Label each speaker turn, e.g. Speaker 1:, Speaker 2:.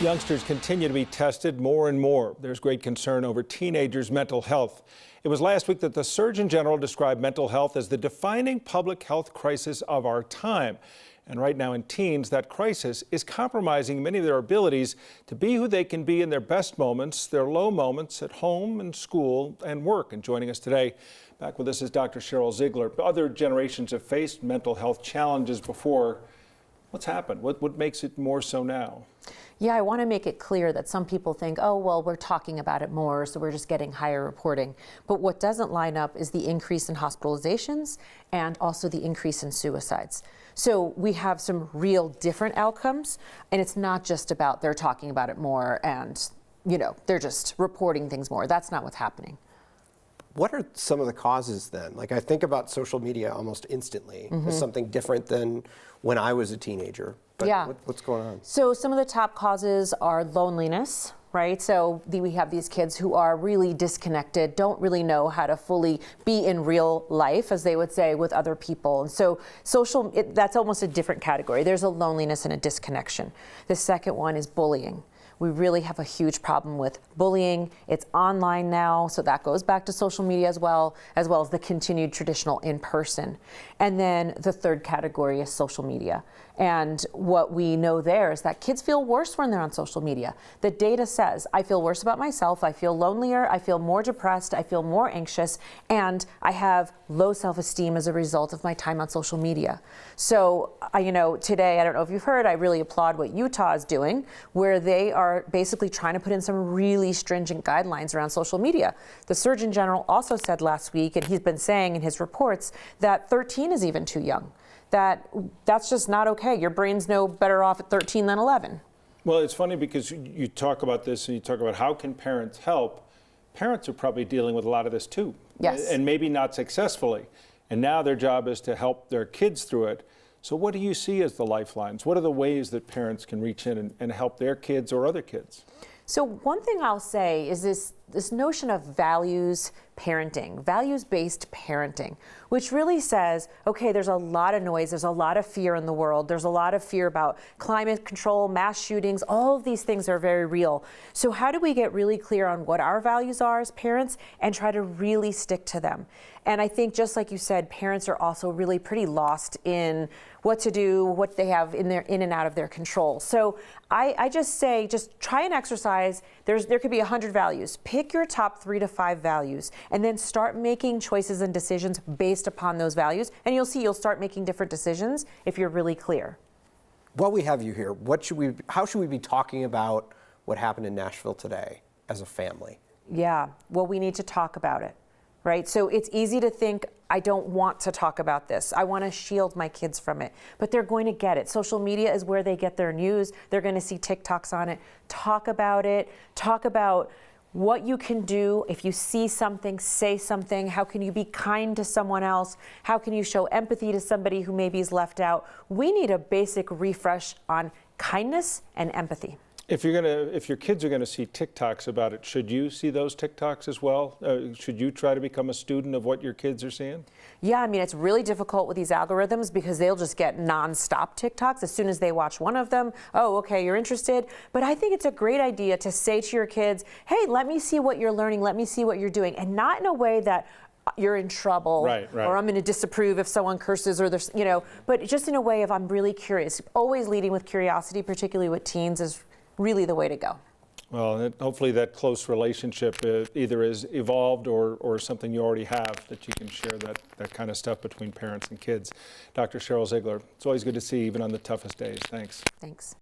Speaker 1: Youngsters continue to be tested more and more. There's great concern over teenagers' mental health. It was last week that the Surgeon General described mental health as the defining public health crisis of our time. And right now in teens, that crisis is compromising many of their abilities to be who they can be in their best moments, their low moments at home and school and work. And joining us today, back with us is Dr. Sheryl Ziegler. Other generations have faced mental health challenges before. What's happened? What makes it more so now?
Speaker 2: Yeah, I want to make it clear that some people think, oh, well, we're talking about it more, so we're just getting higher reporting. But what doesn't line up is the increase in hospitalizations and also the increase in suicides. So we have some real different outcomes, and it's not just about they're talking about it more and, they're just reporting things more. That's not what's happening.
Speaker 3: What are some of the causes then? Like, I think about social media almost instantly as something different than when I was a teenager. But
Speaker 2: yeah.
Speaker 3: What's going on?
Speaker 2: So some of the top causes are loneliness, right? So we have these kids who are really disconnected, don't really know how to fully be in real life, as they would say, with other people. And so that's almost a different category. There's a loneliness and a disconnection. The second one is bullying. We really have a huge problem with bullying. It's online now, so that goes back to social media as well as the continued traditional in-person. And then the third category is social media. And what we know there is that kids feel worse when they're on social media. The data says, I feel worse about myself, I feel lonelier, I feel more depressed, I feel more anxious, and I have low self-esteem as a result of my time on social media. So, today, I don't know if you've heard, I really applaud what Utah is doing, where they are basically trying to put in some really stringent guidelines around social media. The Surgeon General also said last week, and he's been saying in his reports, that 13 is even too young. That's just not okay. Your brain's no better off at 13 than 11.
Speaker 1: Well, it's funny because you talk about this and you talk about how can parents help. Parents are probably dealing with a lot of this too.
Speaker 2: Yes.
Speaker 1: And maybe not successfully. And now their job is to help their kids through it. So what do you see as the lifelines? What are the ways that parents can reach in and help their kids or other kids?
Speaker 2: So one thing I'll say is this notion of values parenting, values-based parenting, which really says, okay, there's a lot of noise, there's a lot of fear in the world, there's a lot of fear about climate control, mass shootings, all of these things are very real. So how do we get really clear on what our values are as parents and try to really stick to them? And I think, just like you said, parents are also really pretty lost in what to do, what they have in and out of their control. So I just say, just try and exercise. There could be 100 values. Pick your top 3 to 5 values, and then start making choices and decisions based upon those values. And you'll see you'll start making different decisions if you're really clear.
Speaker 3: While we have you here, how should we be talking about what happened in Nashville today as a family?
Speaker 2: Yeah, well, we need to talk about it. Right? So it's easy to think, I don't want to talk about this. I want to shield my kids from it. But they're going to get it. Social media is where they get their news. They're going to see TikToks on it. Talk about it. Talk about what you can do. If you see something, say something. How can you be kind to someone else? How can you show empathy to somebody who maybe is left out? We need a basic refresh on kindness and empathy.
Speaker 1: If your kids are going to see TikToks about it, should you see those TikToks as well? Should you try to become a student of what your kids are seeing?
Speaker 2: Yeah, I mean, it's really difficult with these algorithms because they'll just get nonstop TikToks as soon as they watch one of them. Oh, okay, you're interested. But I think it's a great idea to say to your kids, hey, let me see what you're learning. Let me see what you're doing. And not in a way that you're in trouble,
Speaker 1: right.
Speaker 2: Or I'm going to disapprove if someone curses, or there's, but just in a way of I'm really curious. Always leading with curiosity, particularly with teens, is really the way to go.
Speaker 1: Well, hopefully that close relationship either is evolved or something you already have, that you can share that kind of stuff between parents and kids. Dr. Sheryl Ziegler, it's always good to see you even on the toughest days. Thanks.
Speaker 2: Thanks.